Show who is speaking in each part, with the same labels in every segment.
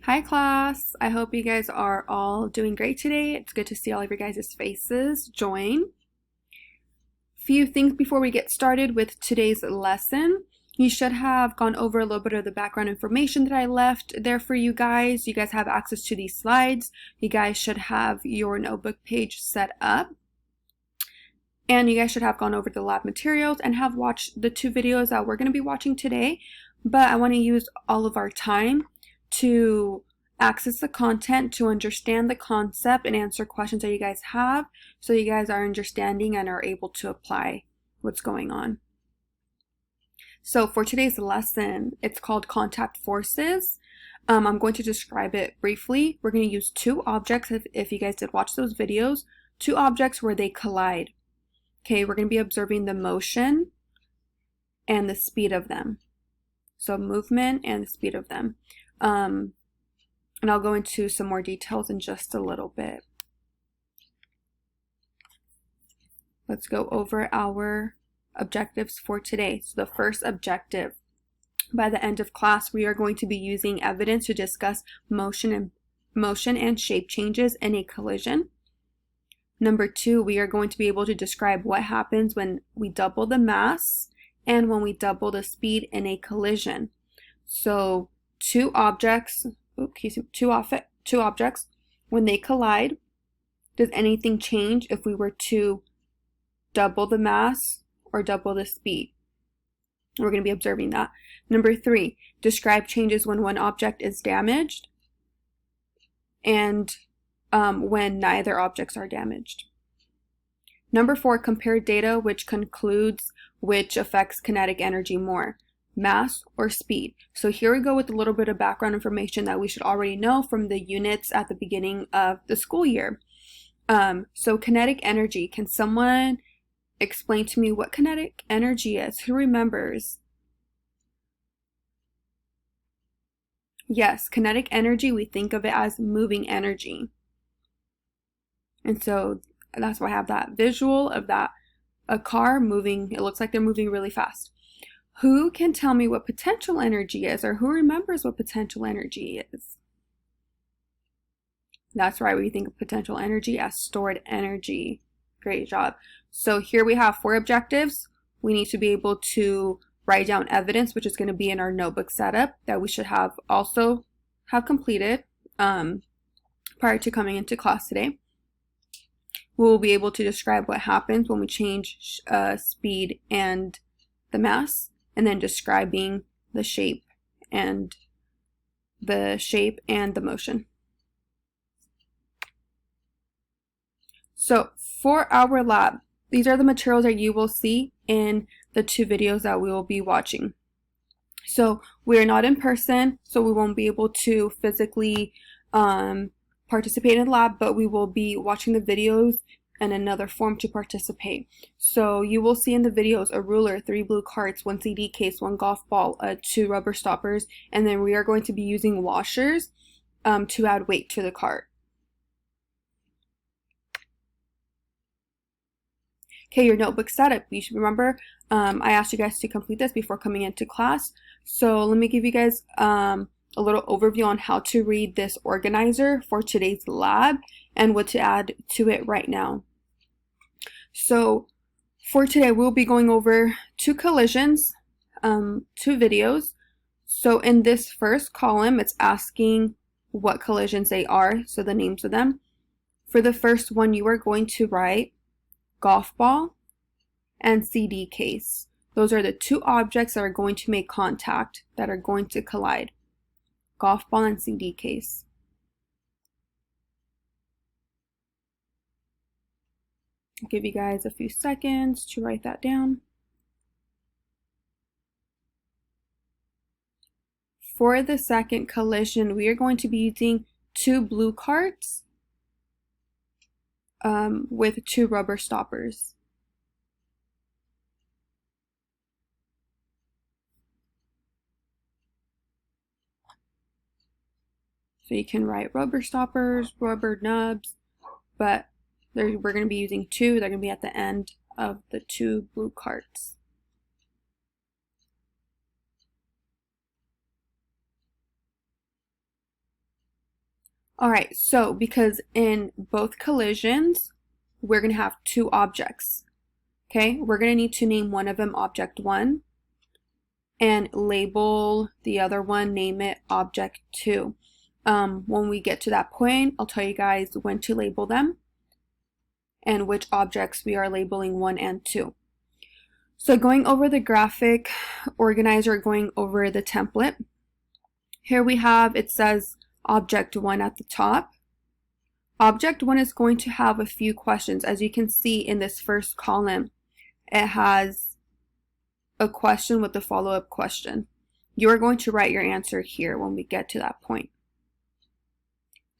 Speaker 1: Hi class, I hope you guys are all doing great today. It's good to see all of your guys' faces join. Few things before we get started with today's lesson. You should have gone over a little bit of the background information that I left there for you guys. You guys have access to these slides. You guys should have your notebook page set up. And you guys should have gone over the lab materials and have watched the two videos that we're going to be watching today. But I want to use all of our time to access the content, to understand the concept and answer questions that you guys have, so you guys are understanding and are able to apply what's going on. So for today's lesson, it's called Contact Forces. I'm going to describe it briefly. We're going to use two objects, if you guys did watch those videos, two objects where they collide. Okay, we're going to be observing the motion and the speed of them. So movement and the speed of them. And I'll go into some more details in just a little bit. Let's go over our objectives for today. So the first objective, by the end of class, we are going to be using evidence to discuss motion and shape changes in a collision. Number two, we are going to be able to describe what happens when we double the mass and when we double the speed in a collision. So two objects, when they collide, does anything change if we were to double the mass or double the speed? We're going to be observing that. Number three, describe changes when one object is damaged and when neither objects are damaged. Number four, compare data which concludes which affects kinetic energy more, mass or speed. So here we go with a little bit of background information that we should already know from the units at the beginning of the school year. So kinetic energy, can someone explain to me what kinetic energy is? Who remembers? Yes, kinetic energy, we think of it as moving energy. And so that's why I have that visual of a car moving. It looks like they're moving really fast. Who can tell me what potential energy is, or who remembers what potential energy is? That's right, we think of potential energy as stored energy. Great job. So here we have four objectives. We need to be able to write down evidence, which is going to be in our notebook setup that we should have completed prior to coming into class today. We'll be able to describe what happens when we change speed and the mass, and then describing the shape and the motion. So for our lab, these are the materials that you will see in the two videos that we will be watching. So we are not in person, so we won't be able to physically participate in the lab, but we will be watching the videos in another form to participate. So you will see in the videos a ruler, 3 blue carts, 1 CD case, 1 golf ball, 2 rubber stoppers, and then we are going to be using washers to add weight to the cart. Okay, your notebook setup. You should remember, I asked you guys to complete this before coming into class. So let me give you guys a little overview on how to read this organizer for today's lab and what to add to it right now. So for today, we'll be going over two collisions, two videos. So in this first column, it's asking what collisions they are, so the names of them. For the first one, you are going to write golf ball and CD case. Those are the two objects that are going to make contact, that are going to collide. Golf ball and CD case. I'll give you guys a few seconds to write that down. For the second collision, we are going to be using 2 blue carts with 2 rubber stoppers. So you can write rubber stoppers, rubber nubs, but we're going to be using 2. They're going to be at the end of the 2 blue carts. All right, so because in both collisions, we're going to have two objects. Okay, we're going to need to name one of them object 1 and label the other one, name it object 2. When we get to that point, I'll tell you guys when to label them and which objects we are labeling 1 and 2. So going over the graphic organizer, going over the template, here we have, it says object 1 at the top. Object 1 is going to have a few questions. As you can see in this first column, it has a question with a follow-up question. You are going to write your answer here when we get to that point.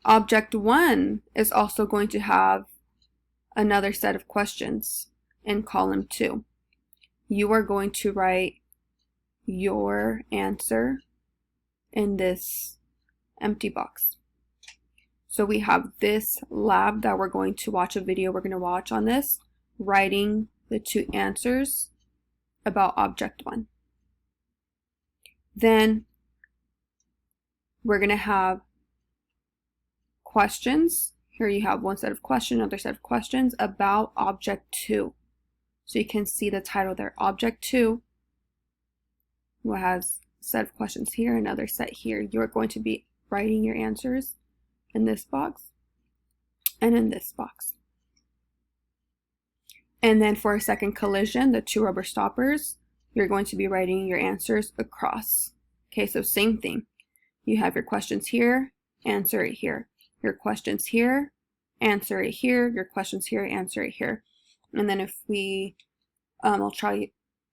Speaker 1: Object 1 is also going to have another set of questions in column 2. You are going to write your answer in this empty box. So we have this lab that we're going to watch a video we're going to watch on this, writing the two answers about object 1. Then we're going to have questions. Here you have one set of questions, another set of questions about object 2. So you can see the title there, object 2, who has a set of questions here, another set here. You're going to be writing your answers in this box and in this box. And then for a second collision, the two rubber stoppers, you're going to be writing your answers across. Okay, so same thing. You have your questions here, answer it here. Your questions here, answer it here. Your questions here, answer it here. And then if we, I'll try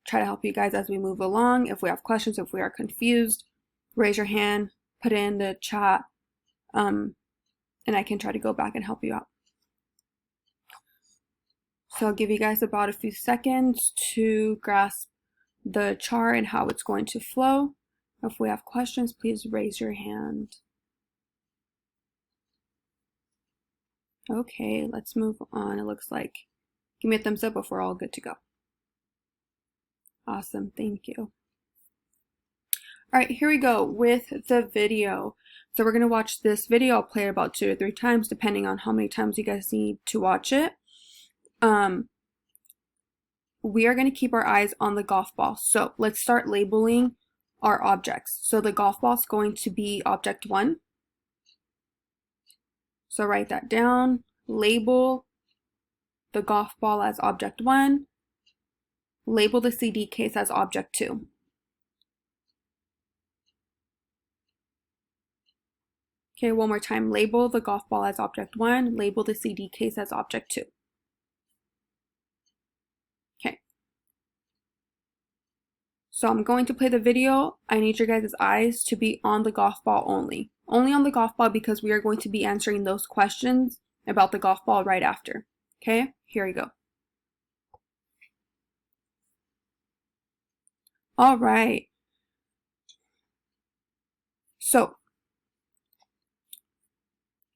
Speaker 1: to help you guys as we move along. If we have questions, if we are confused, raise your hand, put it in the chat, and I can try to go back and help you out. So I'll give you guys about a few seconds to grasp the chart and how it's going to flow. If we have questions, please raise your hand. Okay, let's move on. It looks like, give me a thumbs up if we're all good to go. Awesome, thank you. All right, here we go with the video. So we're gonna watch this video. I'll play it about 2 to 3 times, depending on how many times you guys need to watch it. We are gonna keep our eyes on the golf ball. So let's start labeling our objects. So the golf ball is going to be object 1. So write that down, label the golf ball as object 1, label the CD case as object 2. Okay, one more time, label the golf ball as object 1, label the CD case as object 2. Okay. So I'm going to play the video. I need your guys' eyes to be on the golf ball only. Only on the golf ball because we are going to be answering those questions about the golf ball right after. Okay, here we go. All right. So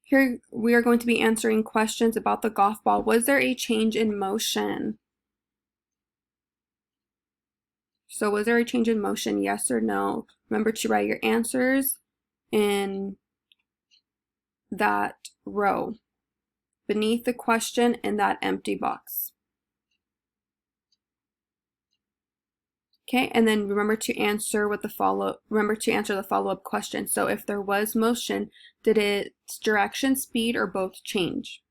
Speaker 1: here we are going to be answering questions about the golf ball. Was there a change in motion? So was there a change in motion, yes or no? Remember to write your answers in that row beneath the question in that empty box. Okay, and then remember to answer with the follow-up question. So if there was motion, did its direction, speed, or both change?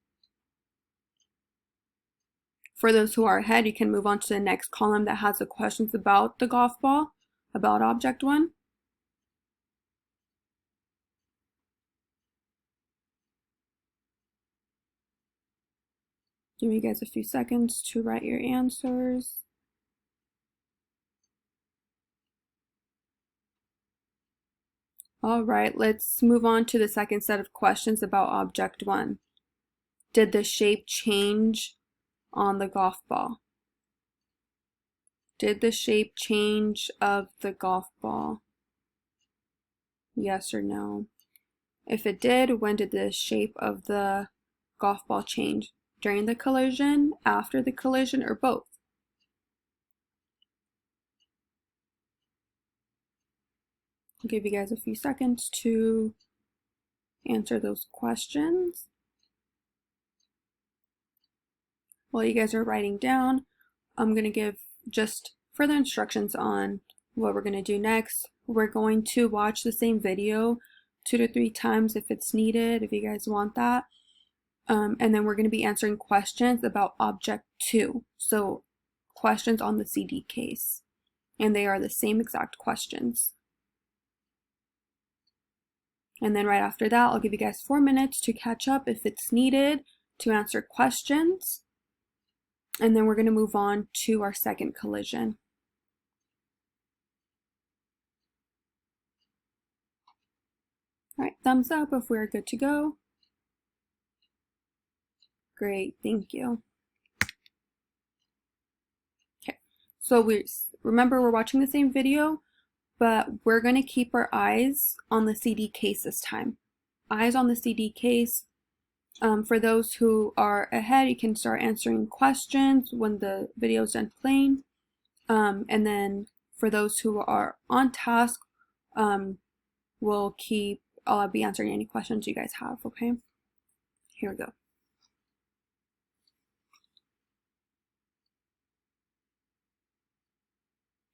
Speaker 1: For those who are ahead, you can move on to the next column that has the questions about the golf ball, about object 1. Give you guys a few seconds to write your answers. All right, let's move on to the second set of questions about object 1. Did the shape change on the golf ball? Did the shape change of the golf ball? Yes or no? If it did, when did the shape of the golf ball change? During the collision, after the collision, or both? I'll give you guys a few seconds to answer those questions. While you guys are writing down, I'm going to give just further instructions on what we're going to do next. We're going to watch the same video 2 to 3 times if it's needed, if you guys want that. And then we're going to be answering questions about Object 2. So questions on the CD case. And they are the same exact questions. And then right after that, I'll give you guys 4 minutes to catch up if it's needed to answer questions. And then we're going to move on to our second collision. All right, thumbs up if we're good to go. Great, thank you. Okay, so remember we're watching the same video, but we're going to keep our eyes on the CD case this time. Eyes on the CD case. For those who are ahead, you can start answering questions when the video is done playing. And then for those who are on task, I'll be answering any questions you guys have, okay? Here we go.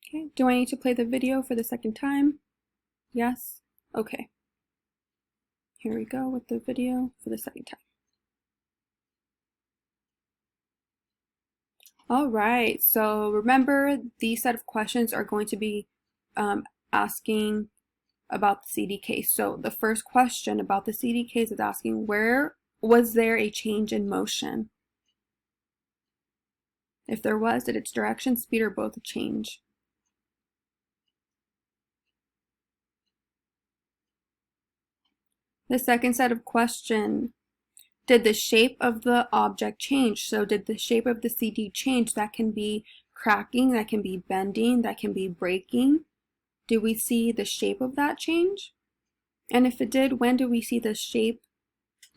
Speaker 1: Okay, do I need to play the video for the second time? Yes? Okay. Here we go with the video for the second time. All right, so remember these set of questions are going to be asking about the CD case. So the first question about the CD case is asking, where was there a change in motion? If there was, did its direction, speed, or both change? The second set of questions, did the shape of the object change? So did the shape of the CD change? That can be cracking, that can be bending, that can be breaking. Do we see the shape of that change? And if it did, when do we see the shape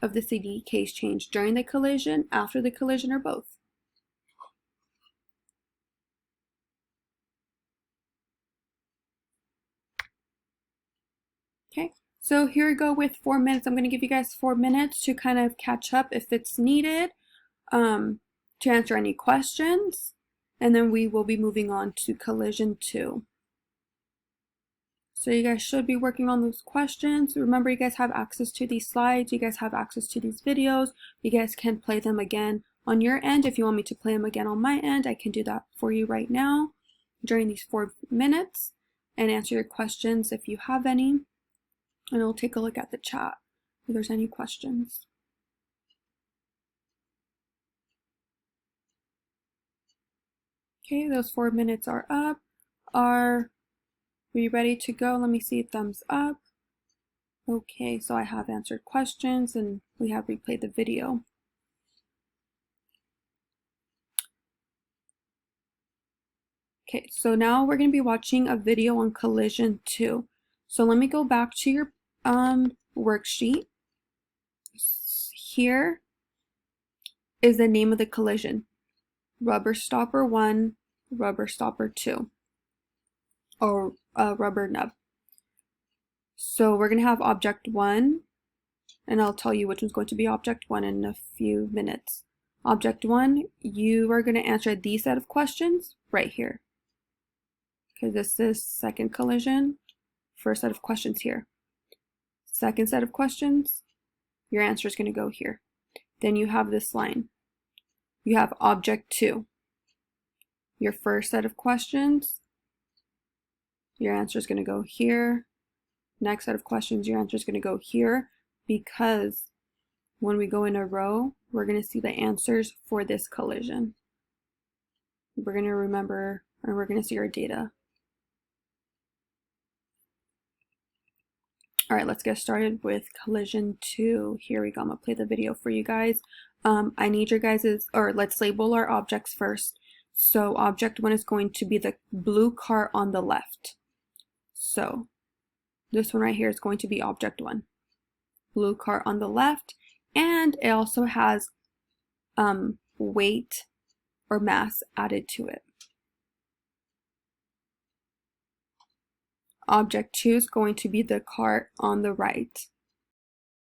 Speaker 1: of the CD case change? During the collision, after the collision, or both? Okay, so here we go with 4 minutes. I'm going to give you guys 4 minutes to kind of catch up if it's needed, to answer any questions, and then we will be moving on to collision 2. So you guys should be working on those questions. Remember, you guys have access to these slides. You guys have access to these videos. You guys can play them again on your end. If you want me to play them again on my end, I can do that for you right now during these 4 minutes and answer your questions if you have any. And I'll take a look at the chat if there's any questions. Okay, those 4 minutes are up. Are we ready to go? Let me see, thumbs up. Okay, so I have answered questions and we have replayed the video. Okay, so now we're going to be watching a video on collision 2. So let me go back to your worksheet. Here is the name of the collision. Rubber stopper 1, rubber stopper 2, or rubber nub. So we're going to have object 1, and I'll tell you which one's going to be object 1 in a few minutes. Object 1, you are going to answer these set of questions right here. Okay, this is second collision. First set of questions here. Second set of questions, your answer is going to go here. Then you have this line. You have object 2. Your first set of questions, your answer is going to go here. Next set of questions, your answer is going to go here, because when we go in a row, we're going to see the answers for this collision. We're going to remember, or we're going to see our data. All right, let's get started with collision 2. Here we go. I'm going to play the video for you guys. I need your guys's, or let's label our objects first. So object 1 is going to be the blue cart on the left. So this one right here is going to be object 1. Blue cart on the left, and it also has weight or mass added to it. Object 2 is going to be the cart on the right.